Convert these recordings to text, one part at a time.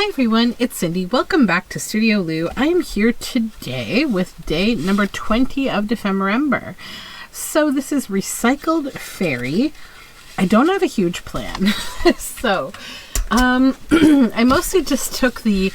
Hi everyone, it's Cindy. Welcome back to Studioloo. I am here today with day number 20 of Dephemerember. So this is Recycled Fairy. I don't have a huge plan. So I mostly just took the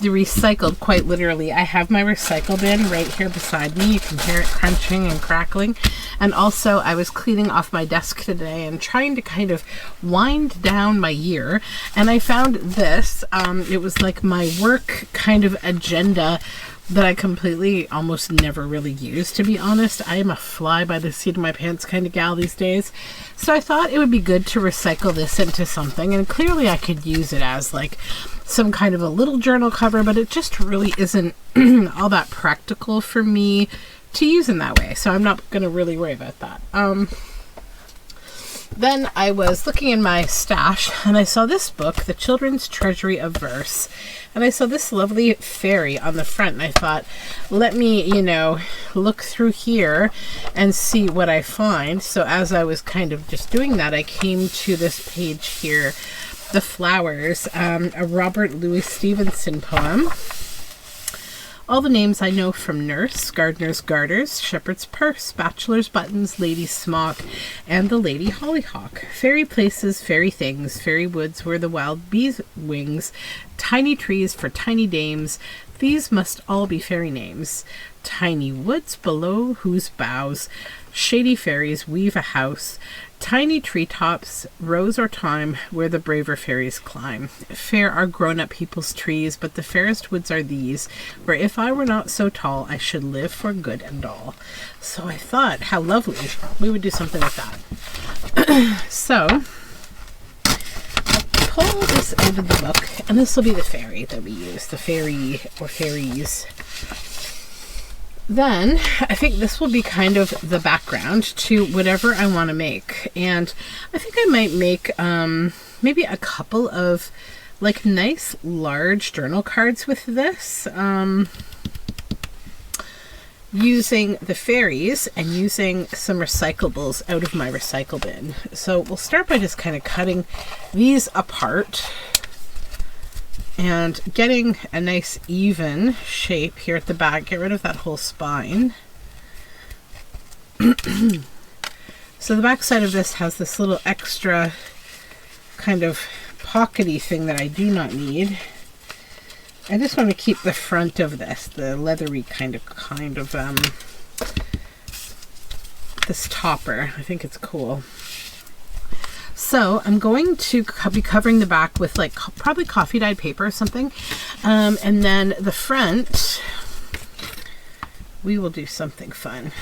recycled, quite literally. I have my recycle bin right here beside me. You can hear it crunching and crackling. And also I was cleaning off my desk today and trying to kind of wind down my year. And I found this. It was like my work kind of agenda that I completely almost never really use, to be honest. I am a fly by the seat of my pants kind of gal these days. So I thought it would be good to recycle this into something, and clearly I could use it as like some kind of a little journal cover, but it just really isn't all that practical for me to use in that way. So I'm not going to really worry about that. Then I was looking in my stash and I saw this book, The Children's Treasury of Verse. And I saw this lovely fairy on the front and I thought, let me, look through here and see what I find. So as I was kind of just doing that, I came to this page here, The Flowers, a Robert Louis Stevenson poem. All the names I know from nurse, gardener's garters, shepherd's purse, bachelor's buttons, lady's smock, and the lady hollyhock. Fairy places, fairy things, fairy woods where the wild bee's wings, tiny trees for tiny dames, these must all be fairy names. Tiny woods below whose boughs shady fairies weave a house, tiny treetops, rose or thyme, where the braver fairies climb. Fair are grown-up people's trees, but the fairest woods are these, where if I were not so tall, I should live for good and all. So I thought, how lovely. We would do something with that. So, pull this out of the book, and this will be the fairy that we use, the fairy or fairies. Then I think this will be kind of the background to whatever I want to make. And I think I might make maybe a couple of like nice large journal cards with this. Using the fairies and using some recyclables out of my recycle bin. So we'll start by just kind of cutting these apart and getting a nice even shape here at the back. Get rid of that whole spine. So the back side of this has this little extra kind of pockety thing that I do not need. I just want to keep the front of this, the leathery kind of this topper. I think it's cool. So I'm going to be covering the back with like probably coffee dyed paper or something. And then the front, we will do something fun.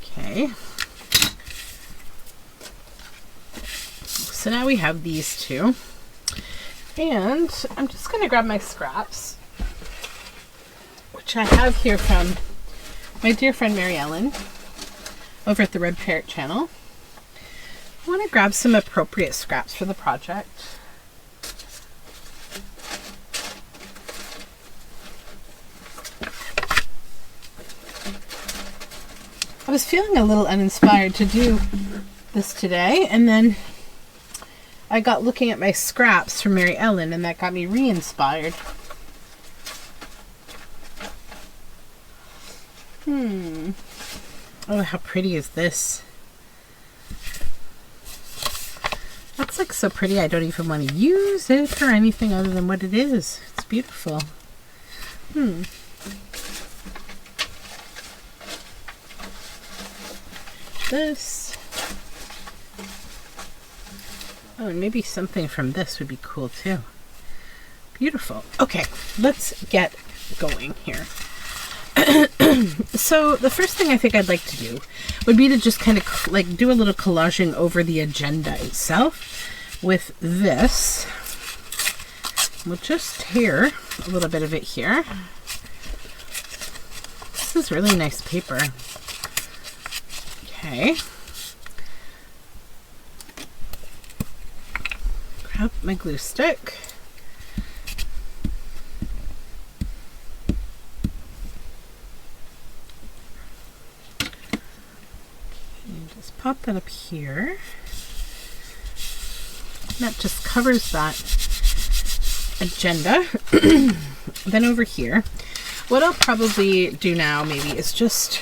Okay. So now we have these two. And I'm just going to grab my scraps, which I have here from my dear friend Mary Ellen over at the Red Parrot channel. I want to grab some appropriate scraps for the project. I was feeling a little uninspired to do this today, and then I got looking at my scraps from Mary Ellen, and that got me re-inspired. Oh, how pretty is this? That's like so pretty I don't even want to use it or anything other than what it is. It's beautiful. This. Oh, and maybe something from this would be cool too. Beautiful. Okay, let's get going here. So the first thing I think I'd like to do would be to just kind of like do a little collaging over the agenda itself with this. We'll just tear a little bit of it here. This is really nice paper. Okay. Grab my glue stick. Pop that up here. That just covers that agenda. Then over here, what I'll probably do now maybe is just,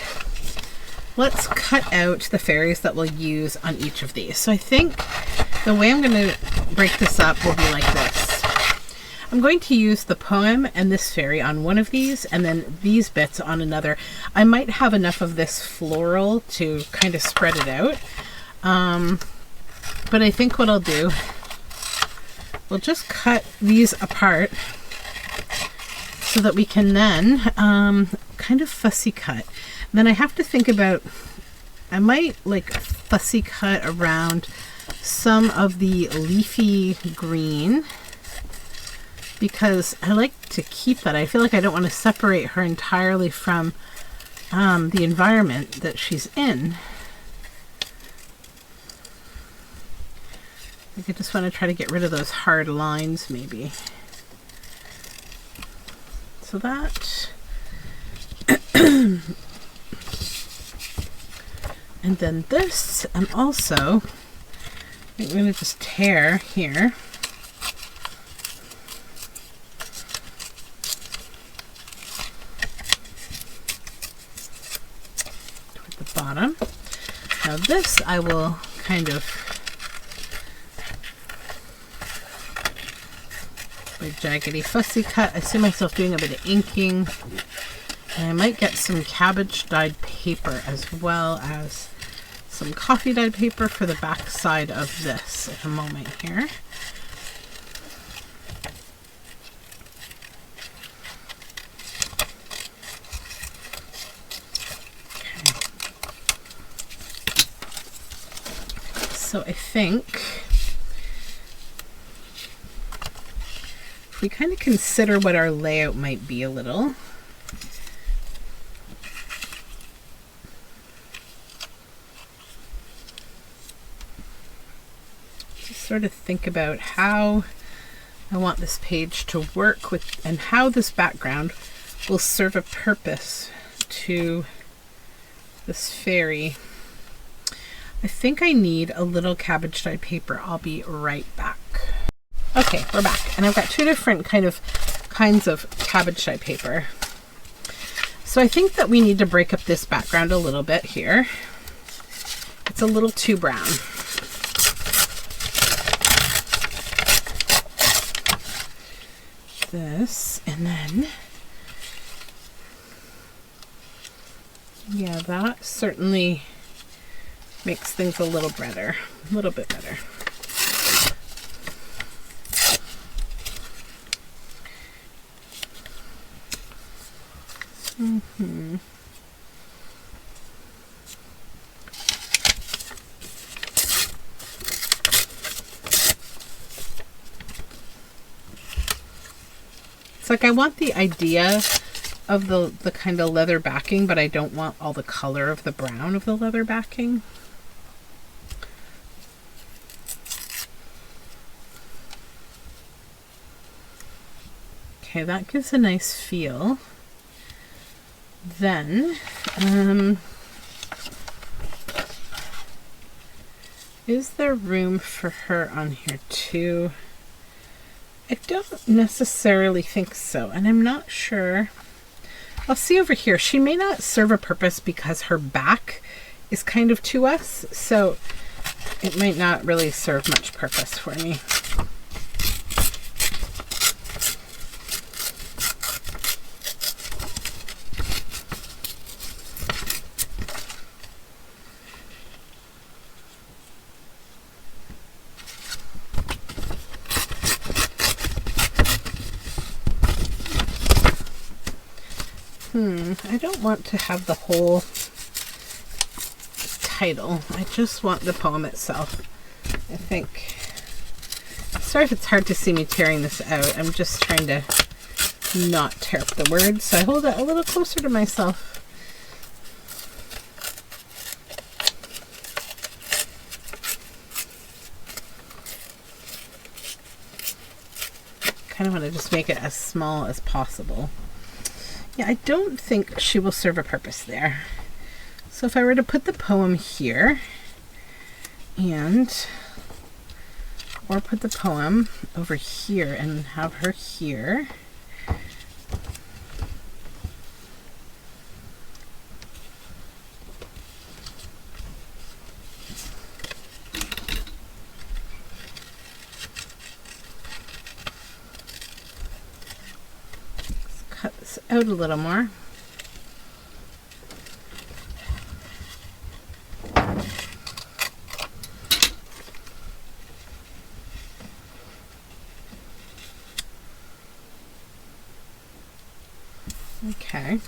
let's cut out the fairies that we'll use on each of these. So I think the way I'm going to break this up will be like this. I'm going to use the poem and this fairy on one of these, and then these bits on another. I might have enough of this floral to kind of spread it out. But I think what I'll do, we'll just cut these apart so that we can then kind of fussy cut. Then I have to think about, I might like fussy cut around some of the leafy green, because I like to keep that. I feel like I don't want to separate her entirely from the environment that she's in. I just want to try to get rid of those hard lines maybe. So that. And then this, and also I'm going to just tear here. Toward the bottom. Now this I will kind of, by jaggedy fussy cut. I see myself doing a bit of inking. And I might get some cabbage dyed paper as well as some coffee dyed paper for the back side of this in a moment here. Okay. So I think if we kind of consider what our layout might be a little, sort of think about how I want this page to work with, and how this background will serve a purpose to this fairy. I think I need a little cabbage dyed paper. I'll be right back. Okay, we're back, and I've got two different kinds of cabbage dyed paper. So I think that we need to break up this background a little bit here. It's a little too brown. This, and then yeah, that certainly makes things a little better, a little bit better. It's like I want the idea of the kind of leather backing, but I don't want all the color of the brown of the leather backing. Okay, that gives a nice feel. Then, is there room for her on here too? I don't necessarily think so, and I'm not sure. I'll see over here. She may not serve a purpose because her back is kind of to us, so it might not really serve much purpose for me. I don't want to have the whole title. I just want the poem itself, I think. Sorry if it's hard to see me tearing this out. I'm just trying to not tear up the words, so I hold it a little closer to myself. Kind of want to just make it as small as possible. Yeah, I don't think she will serve a purpose there. So if I were to put the poem here, and or put the poem over here and have her here. Let's cut this out a little more. Okay.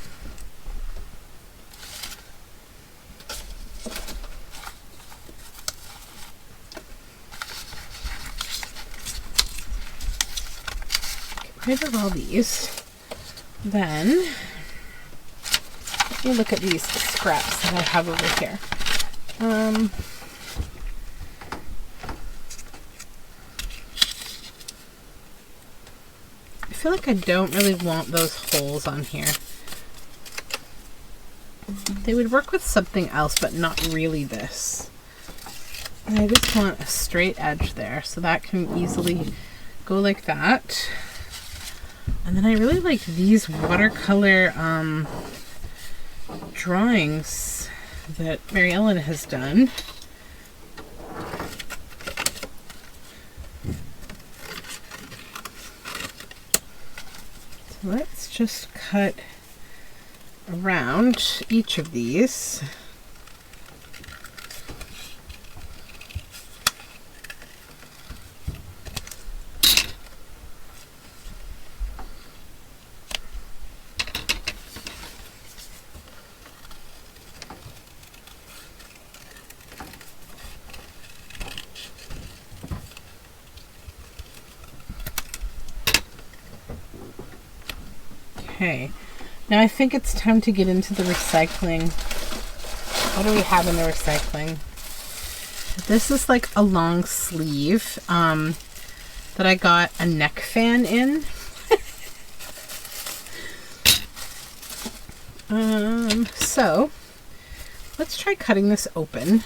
Get rid of all these. Then let me look at these scraps that I have over here. I feel like I don't really want those holes on here. They would work with something else, but not really this. And I just want a straight edge there, so that can easily go like that. And then I really like these watercolor drawings that Mary Ellen has done. So let's just cut around each of these. Okay, now I think it's time to get into the recycling. What do we have in the recycling? This is like a long sleeve that I got a neck fan in. So let's try cutting this open.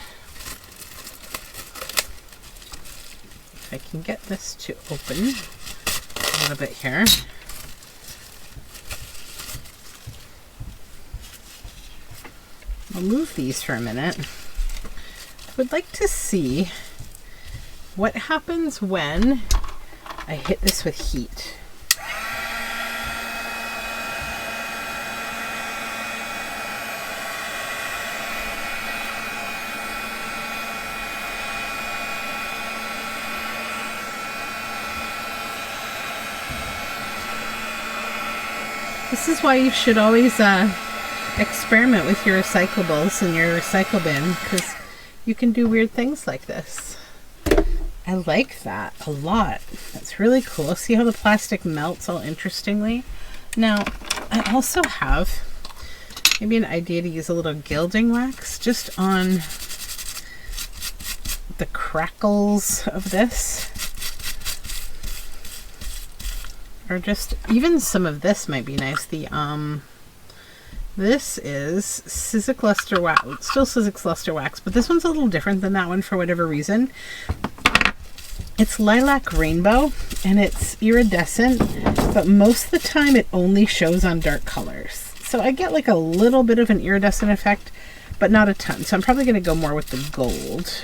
If I can get this to open a little bit here. I'll move these for a minute. I would like to see what happens when I hit this with heat. This is why you should always experiment with your recyclables in your recycle bin, because you can do weird things like this. I like that a lot. That's really cool. See how the plastic melts all interestingly? Now, I also have maybe an idea to use a little gilding wax just on the crackles of this. Or just even some of this might be nice. This is Sizzix Luster Wax. It's still Sizzix Luster Wax, but this one's a little different than that one for whatever reason. It's Lilac Rainbow, and it's iridescent, but most of the time it only shows on dark colors. So I get like a little bit of an iridescent effect, but not a ton. So I'm probably going to go more with the gold.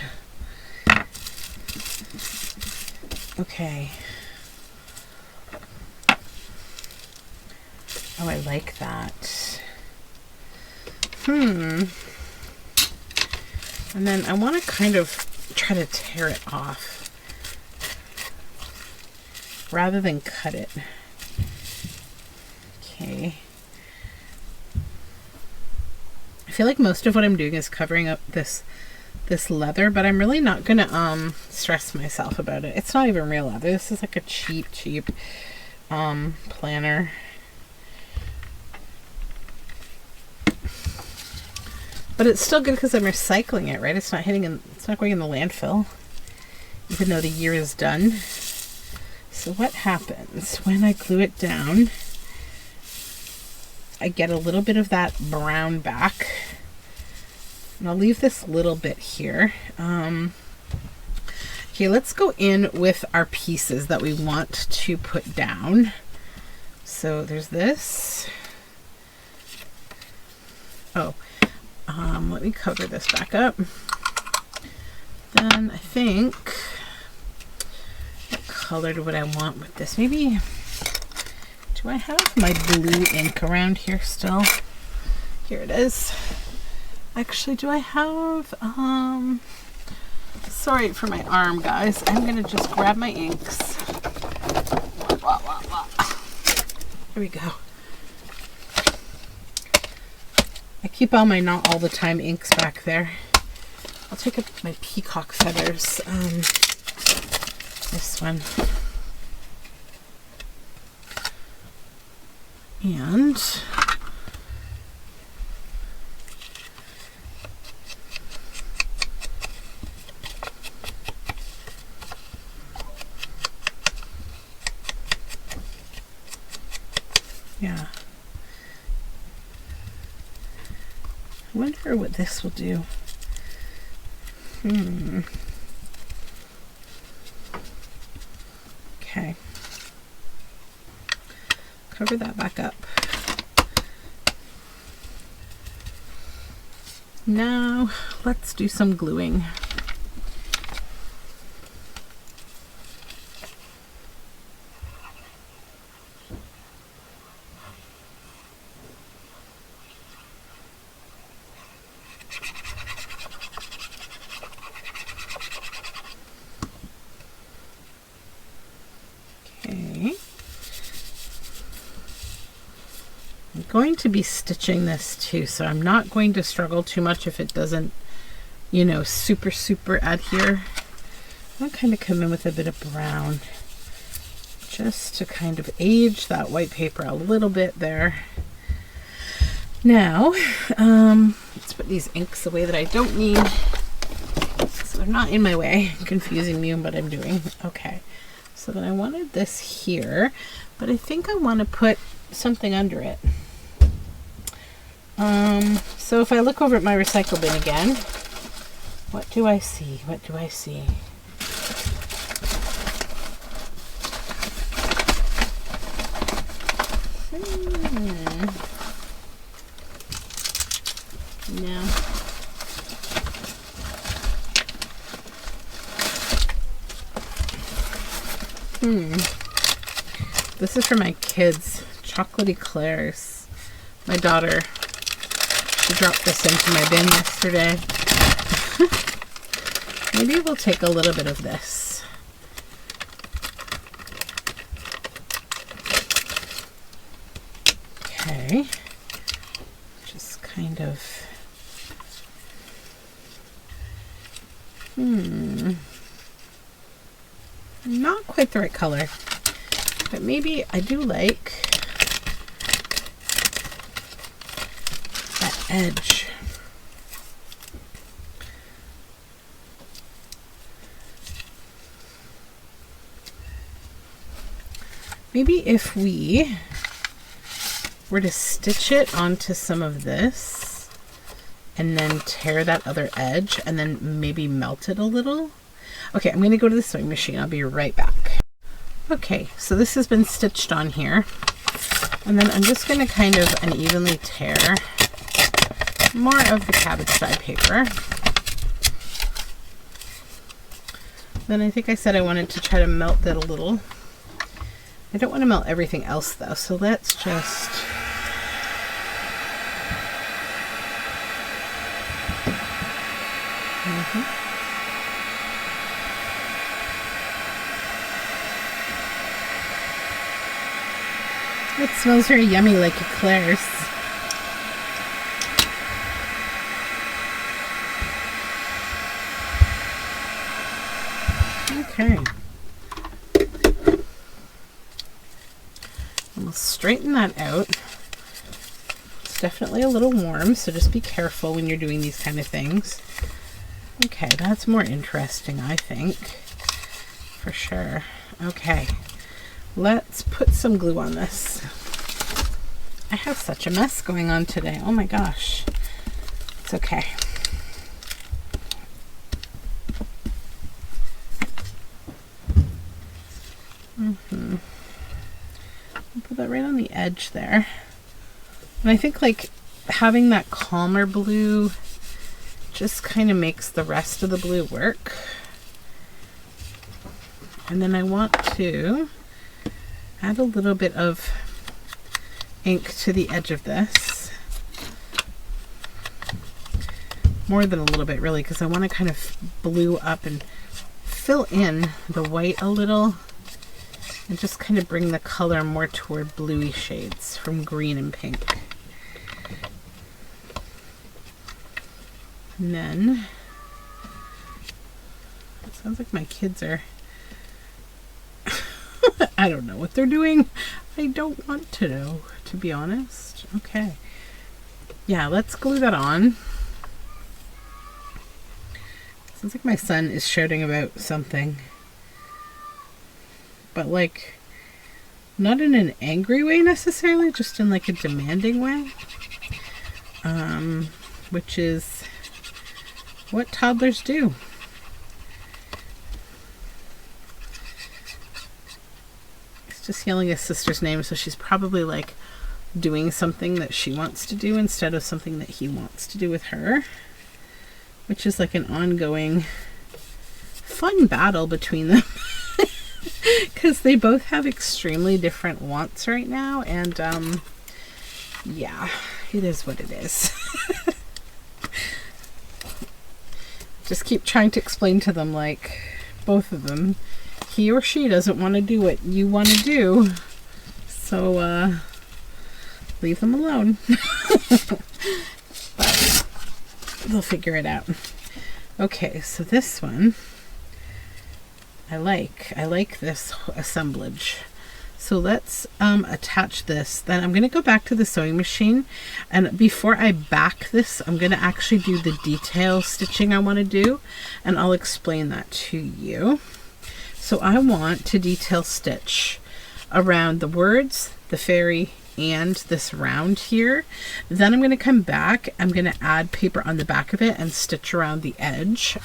Okay. Oh, I like that. And then I want to kind of try to tear it off rather than cut it. Okay. I feel like most of what I'm doing is covering up this leather, but I'm really not gonna stress myself about it. It's not even real leather. This is like a cheap planner. But it's still good because I'm recycling it, right? It's not going in the landfill, even though the year is done. So what happens when I glue it down? I get a little bit of that brown back. And I'll leave this little bit here. Okay, let's go in with our pieces that we want to put down. So there's this. Oh, let me cover this back up. Then I think, what color would I want with this? Maybe, do I have my blue ink around here still? Here it is. Actually, do I have, sorry for my arm, guys. I'm gonna just grab my inks. Here we go. I keep all my not all the time inks back there. I'll take up my peacock feathers. This one. And yeah. I wonder what this will do. Okay. Cover that back up. Now let's do some gluing. Going to be stitching this too, so I'm not going to struggle too much if it doesn't, you know, super adhere. I'll kind of come in with a bit of brown just to kind of age that white paper a little bit there. Now, let's put these inks away that I don't need so they're not in my way, confusing me on what I'm doing. Okay, so then I wanted this here, but I think I want to put something under it. So if I look over at my recycle bin again, what do I see? What do I see? No. This is for my kids. Chocolatey Eclairs. My daughter, she dropped this into my bin yesterday. Maybe we'll take a little bit of this. Okay. Just kind of... Not quite the right color. But maybe I do like that edge. Maybe if we were to stitch it onto some of this and then tear that other edge and then maybe melt it a little. Okay, I'm going to go to the sewing machine. I'll be right back. Okay, so this has been stitched on here. And then I'm just going to kind of unevenly tear more of the cabbage dye paper. Then I think I said I wanted to try to melt that a little. I don't want to melt everything else though, so let's just... It smells very yummy, like eclairs. Okay. And we'll straighten that out. It's definitely a little warm, so just be careful when you're doing these kind of things. Okay, that's more interesting, I think. For sure. Okay. Let's put some glue on this. I have such a mess going on today. Oh my gosh. It's okay. Put that right on the edge there. And I think like having that calmer blue just kind of makes the rest of the blue work. And then I want to add a little bit of ink to the edge of this. More than a little bit really, because I want to kind of blue up and fill in the white a little and just kind of bring the color more toward bluey shades from green and pink. And then it sounds like my kids are I don't know what they're doing. I don't want to know, to be honest. Okay. Yeah, let's glue that on. Sounds like my son is shouting about something. But like, not in an angry way necessarily, just in like a demanding way. Which is what toddlers do. He's just yelling his sister's name, so she's probably like doing something that she wants to do instead of something that he wants to do with her. Which is like an ongoing fun battle between them. Because they both have extremely different wants right now. And yeah, it is what it is. Just keep trying to explain to them, like, both of them, he or she doesn't want to do what you want to do. So leave them alone. But they'll figure it out. Okay, so this one I like this assemblage. So let's attach this. Then I'm going to go back to the sewing machine, and before I back this, I'm going to actually do the detail stitching I want to do, and I'll explain that to you. So I want to detail stitch around the words, the fairy, and this round here. Then I'm going to come back, I'm going to add paper on the back of it and stitch around the edge.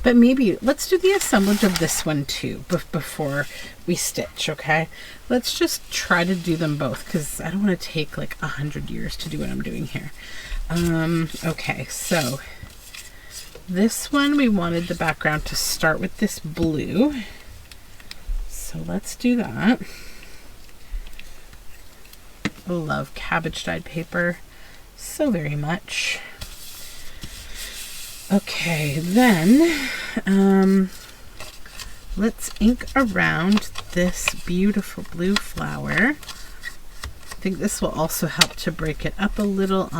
But maybe let's do the assemblage of this one too before we stitch, okay? Let's just try to do them both, because I don't want to take like 100 years to do what I'm doing here. Okay, so this one we wanted the background to start with this blue. So let's do that. I love cabbage dyed paper so very much. Okay, then let's ink around this beautiful blue flower. I think this will also help to break it up a little.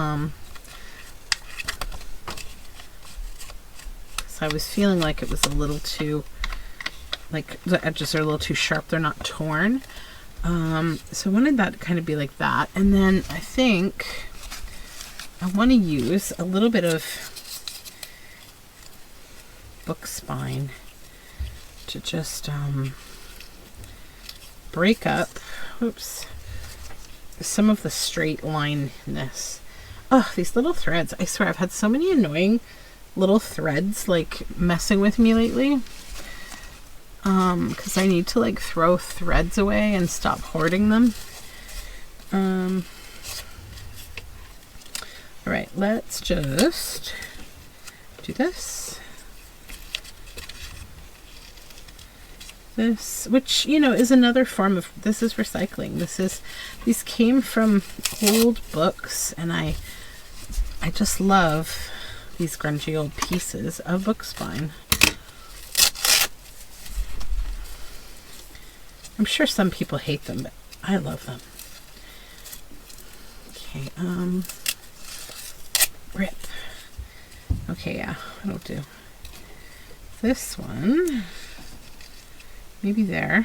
So I was feeling like it was a little too, like the edges are a little too sharp, they're not torn. So I wanted that to kind of be like that. And then I think I want to use a little bit of book spine to just break up, oops, some of the straight lineness. Oh, these little threads. I swear I've had so many annoying little threads like messing with me lately. Because I need to like throw threads away and stop hoarding them. All right, let's just do this. This, which, you know, is another form of, this is recycling. These came from old books, and I just love these grungy old pieces of book spine. I'm sure some people hate them, but I love them. Okay, rip. Okay, yeah, that'll do. This one, maybe there.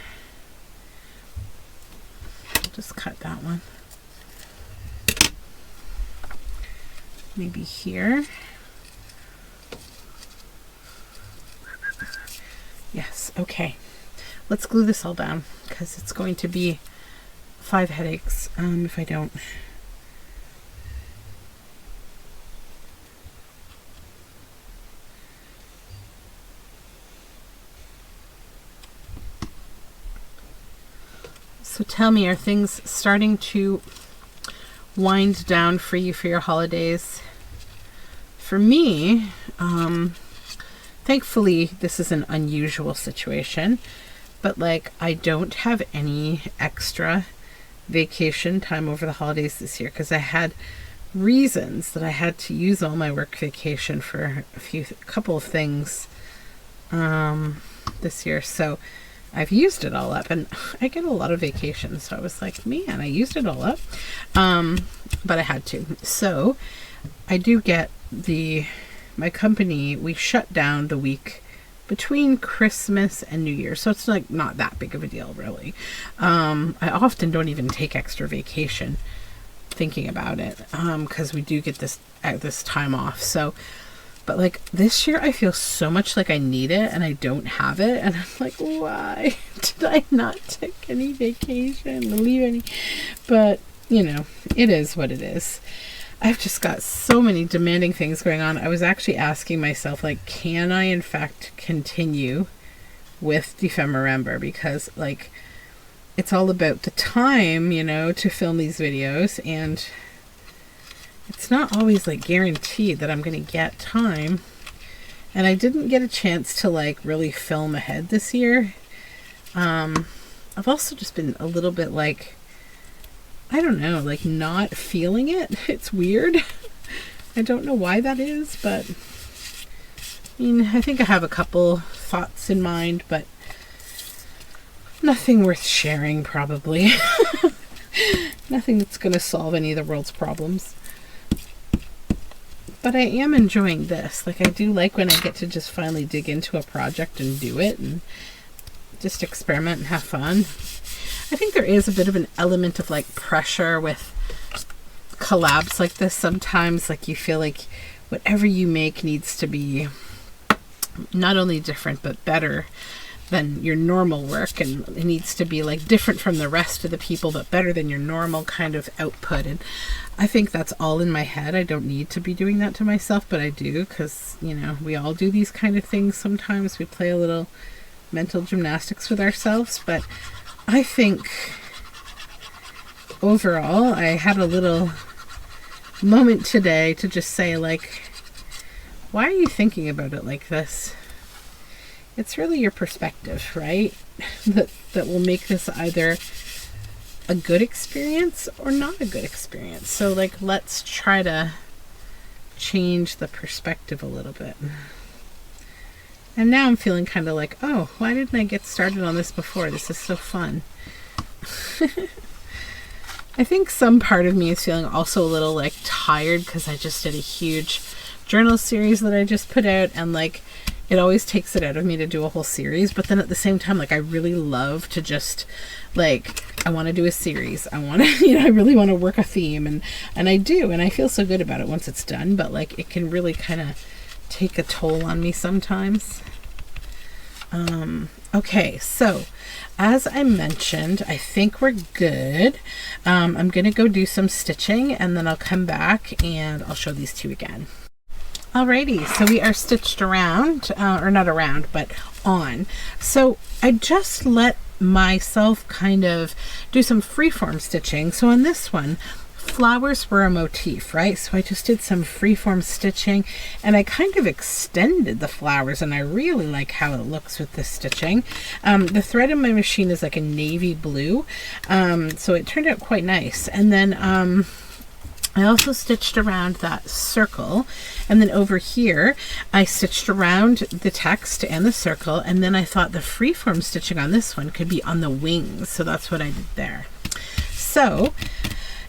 I'll just cut that one. Maybe here. Yes, okay. Let's glue this all down, because it's going to be 5 headaches if I don't. So tell me, are things starting to wind down for you for your holidays? For me, thankfully, this is an unusual situation, but like I don't have any extra vacation time over the holidays this year because I had reasons that I had to use all my work vacation for a couple of things this year. So I've used it all up, and I get a lot of vacation, so I was like, man, I used it all up, but I had to. So I do get my company, we shut down the week between Christmas and New Year, so it's like not that big of a deal, really. I often don't even take extra vacation thinking about it, because we do get this time off. So, but like this year, I feel so much like I need it, and I don't have it, and I'm like, why did I not take any vacation, leave any? But you know, it is what it is. I've just got so many demanding things going on. I was actually asking myself, like, can I in fact continue with Dephemerember? Because like, it's all about the time, you know, to film these videos, and it's not always like guaranteed that I'm going to get time. And I didn't get a chance to like really film ahead this year. I've also just been a little bit like, I don't know, like not feeling it. It's weird. I don't know why that is, but I mean, I think I have a couple thoughts in mind, but nothing worth sharing, probably. Nothing that's going to solve any of the world's problems. But I am enjoying this. Like, I do like when I get to just finally dig into a project and do it and just experiment and have fun. I think there is a bit of an element of like pressure with collabs like this. Sometimes like you feel like whatever you make needs to be not only different but better than your normal work, and it needs to be like different from the rest of the people but better than your normal kind of output. And I think that's all in my head. I don't need to be doing that to myself, but I do, because you know, we all do these kind of things sometimes. We play a little mental gymnastics with ourselves. But I think overall I had a little moment today to just say, like, why are you thinking about it like this? It's really your perspective, right? that will make this either a good experience or not a good experience. So like, let's try to change the perspective a little bit. And now I'm feeling kind of like, oh, why didn't I get started on this before? This is so fun. I think some part of me is feeling also a little like tired because I just did a huge journal series that I just put out, and like it always takes it out of me to do a whole series. But then at the same time, like I really love to just like, I want to do a series. I want to, you know, I really want to work a theme, and I do, and I feel so good about it once it's done. But like, it can really kind of take a toll on me sometimes. Okay, so as I mentioned, I think we're good. I'm gonna go do some stitching, and then I'll come back and I'll show these two again. Alrighty, so we are stitched around, or not around, but on. So I just let myself kind of do some freeform stitching. So on this one, flowers were a motif, right? So I just did some freeform stitching, and I kind of extended the flowers, and I really like how it looks with this stitching. The thread in my machine is like a navy blue, so it turned out quite nice. And then I also stitched around that circle, and then over here I stitched around the text and the circle, and then I thought the freeform stitching on this one could be on the wings, so that's what I did there. So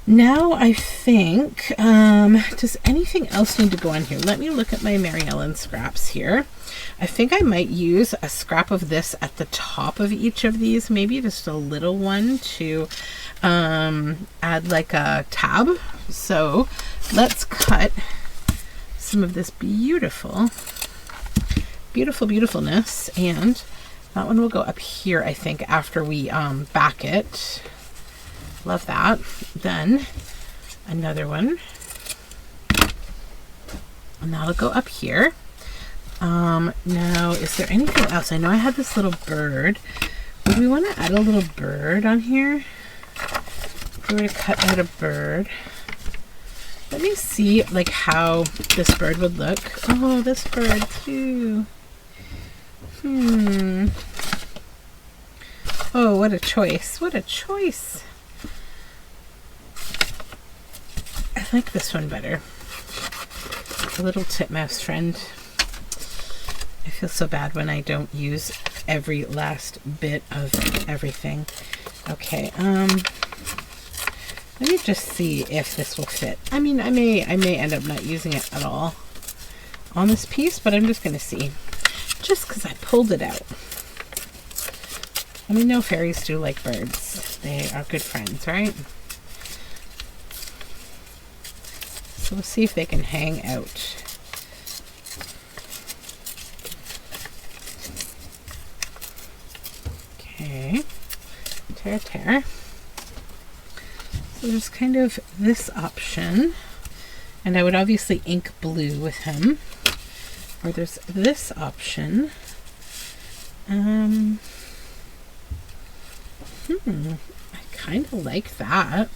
now I think, does anything else need to go on here? Let me look at my Mary Ellen scraps here. I think I might use a scrap of this at the top of each of these, maybe just a little one to add like a tab. So let's cut some of this beautifulness, and that one will go up here, I think, after we back it. Love that. Then another one, and that'll go up here. Now, is there anything else? I know I had this little bird. Would we want to add a little bird on here? we were to cut out a bird, let me see like how this bird would look. Oh, this bird too. Oh, what a choice. What a choice. I like this one better. A little titmouse friend. I feel so bad when I don't use every last bit of everything. Okay, let me just see if this will fit. I mean, I may end up not using it at all on this piece, but I'm just gonna see. Just because I pulled it out. And we know fairies do like birds. They are good friends, right? So we'll see if they can hang out. Okay. Tear, tear. So there's kind of this option. And I would obviously ink blue with him. Or there's this option. I kind of like that.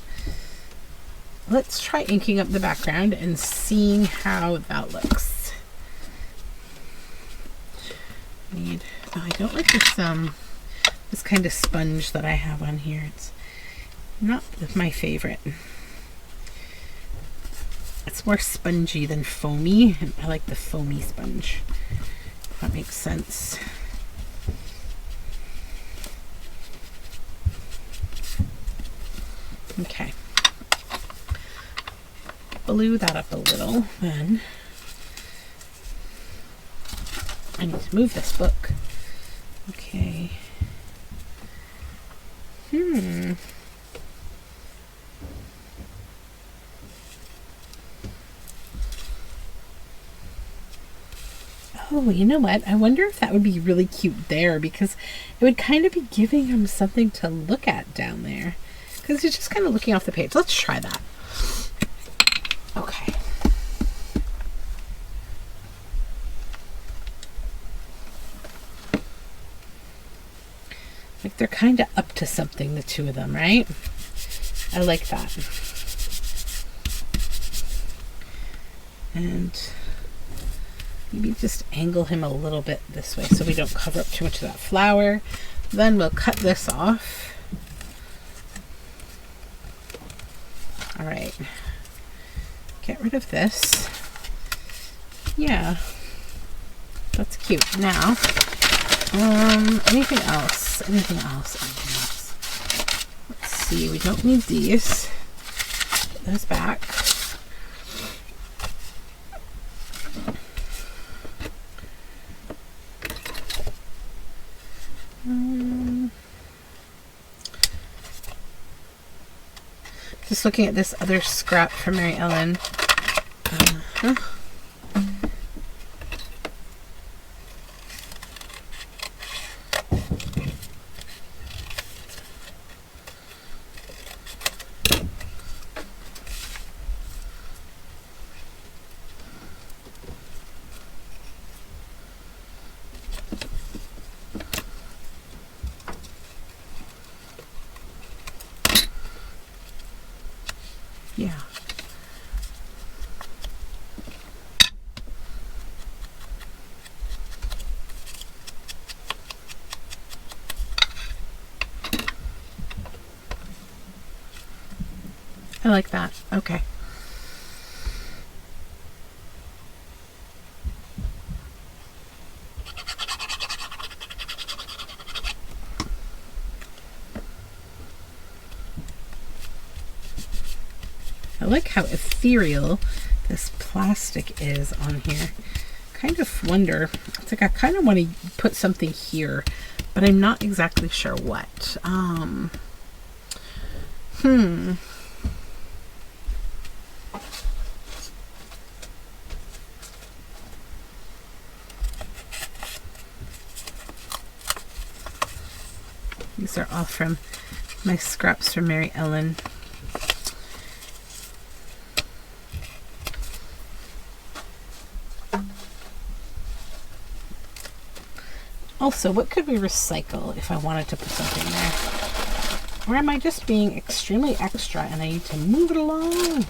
Let's try inking up the background and seeing how that looks. Oh, I don't like this kind of sponge that I have on here. It's not my favorite. It's more spongy than foamy. I like the foamy sponge, if that makes sense. Okay. Blue that up a little, then I need to move this book. Okay. Oh, you know what? I wonder if that would be really cute there, because it would kind of be giving him something to look at down there. Because he's just kind of looking off the page. Let's try that. Okay. Like they're kind of up to something, the two of them, right? I like that. And maybe just angle him a little bit this way so we don't cover up too much of that flower. Then we'll cut this off. All right. Get rid of this. Yeah. That's cute. Now, anything else? Anything else? Anything else? Let's see. We don't need these. Put those back. Just looking at this other scrap from Mary Ellen. Yeah. I like that. Okay. I like how ethereal this plastic is on here. Kind of wonder, it's like I kind of want to put something here, but I'm not exactly sure what. These are all from my scraps from Mary Ellen. Also, what could we recycle if I wanted to put something there? Or am I just being extremely extra and I need to move it along?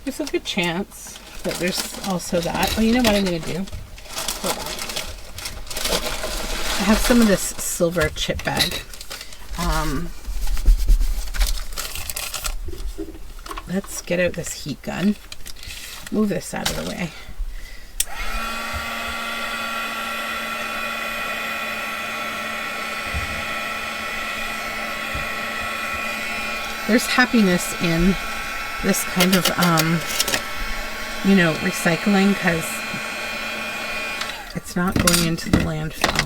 There's a good chance that there's also that. Oh, you know what I'm going to do? Hold on. I have some of this silver chip bag. Let's get out this heat gun. Move this out of the way. There's happiness in this kind of, you know, recycling, because it's not going into the landfill.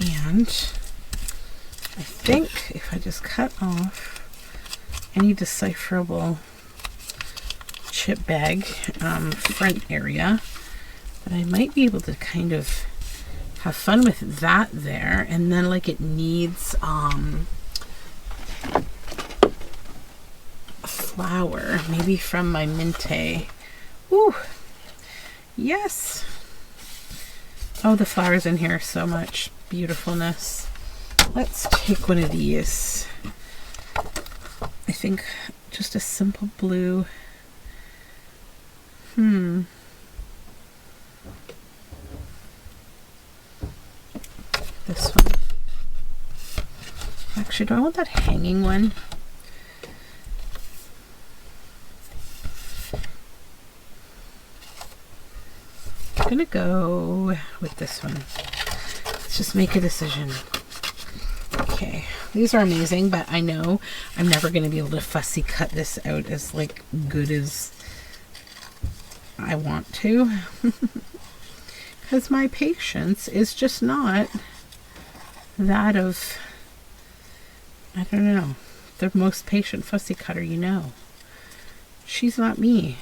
And I think if I just cut off any decipherable chip bag front area, that I might be able to kind of have fun with that there. And then like it needs flower, maybe from my Minte. Ooh, yes. Oh, the flowers in here, so much beautifulness. Let's take one of these. I think just a simple blue. This one. Actually, do I want that hanging one? I'm gonna go with this one. Let's just make a decision. Okay, these are amazing, but I know I'm never going to be able to fussy cut this out as like good as I want to, because my patience is just not that of, I don't know, the most patient fussy cutter you know. She's not me.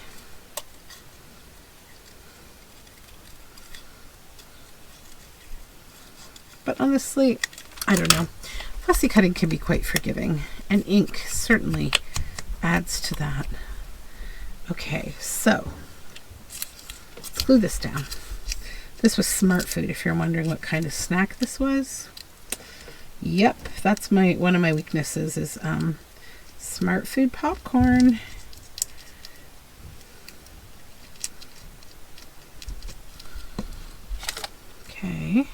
But honestly, I don't know. Fussy cutting can be quite forgiving, and ink certainly adds to that. Okay, so let's glue this down. This was Smart Food, if you're wondering what kind of snack this was. Yep, that's one of my weaknesses is Smart Food popcorn. Okay.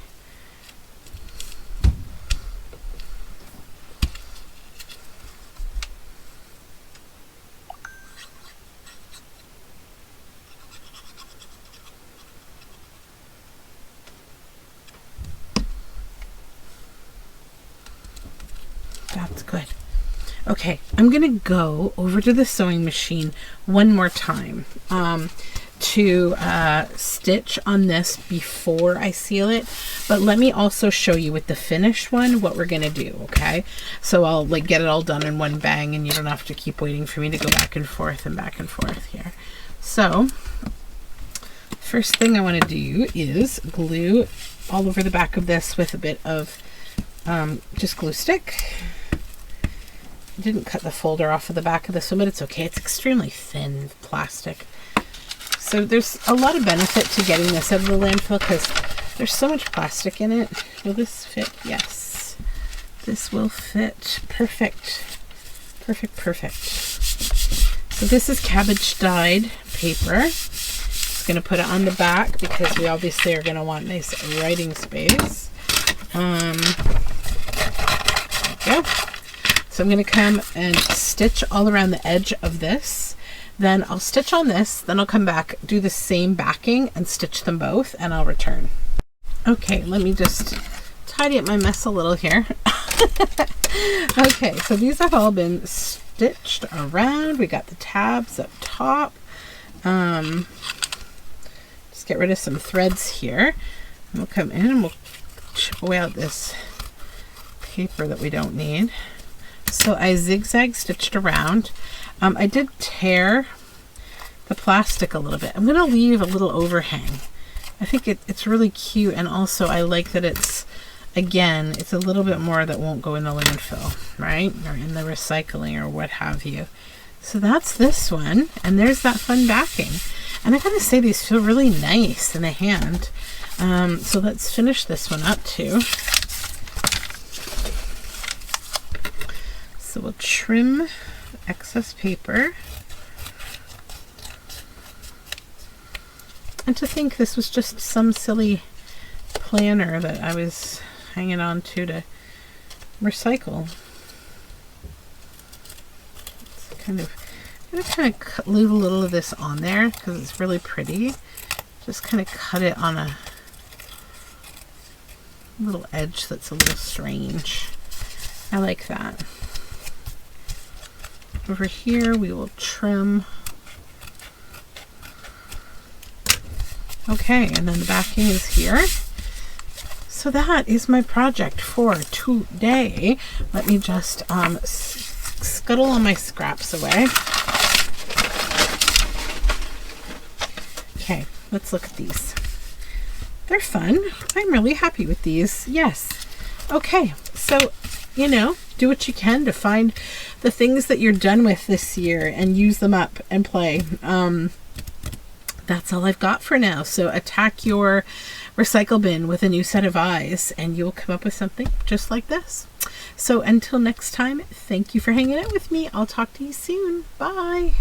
That's good. Okay, I'm gonna go over to the sewing machine one more time to stitch on this before I seal it, but let me also show you with the finished one what we're gonna do. Okay, so I'll like get it all done in one bang and you don't have to keep waiting for me to go back and forth here. So first thing I want to do is glue all over the back of this with a bit of just glue stick. I didn't cut the folder off of the back of this one, but it's okay. It's extremely thin plastic. So there's a lot of benefit to getting this out of the landfill because there's so much plastic in it. Will this fit? Yes. This will fit. Perfect. Perfect, perfect. So this is cabbage dyed paper. Just going to put it on the back because we obviously are going to want nice writing space. There we go. So I'm going to come and stitch all around the edge of this. Then I'll stitch on this, then I'll come back, do the same backing and stitch them both, and I'll return. Okay, let me just tidy up my mess a little here. Okay, so these have all been stitched around. We got the tabs up top. Just get rid of some threads here. And we'll come in and we'll chip away out this paper that we don't need. So I zigzag stitched around. I did tear the plastic a little bit. I'm going to leave a little overhang. I think it's really cute, and also I like that it's, again, it's a little bit more that won't go in the landfill, right? Or in the recycling or what have you. So that's this one, and there's that fun backing. And I gotta say, these feel really nice in the hand. So let's finish this one up too. So we'll trim excess paper. And to think this was just some silly planner that I was hanging on to recycle. I'm going to leave a little of this on there because it's really pretty. Just kind of cut it on a little edge that's a little strange. I like that. Over here we will trim. Okay, and then the backing is here. So that is my project for today. Let me just scuttle all my scraps away. Okay, let's look at these. They're fun. I'm really happy with these. Yes. Okay, so, you know, do what you can to find the things that you're done with this year and use them up and play. That's all I've got for now. So attack your recycle bin with a new set of eyes and you'll come up with something just like this. So until next time, thank you for hanging out with me. I'll talk to you soon. Bye.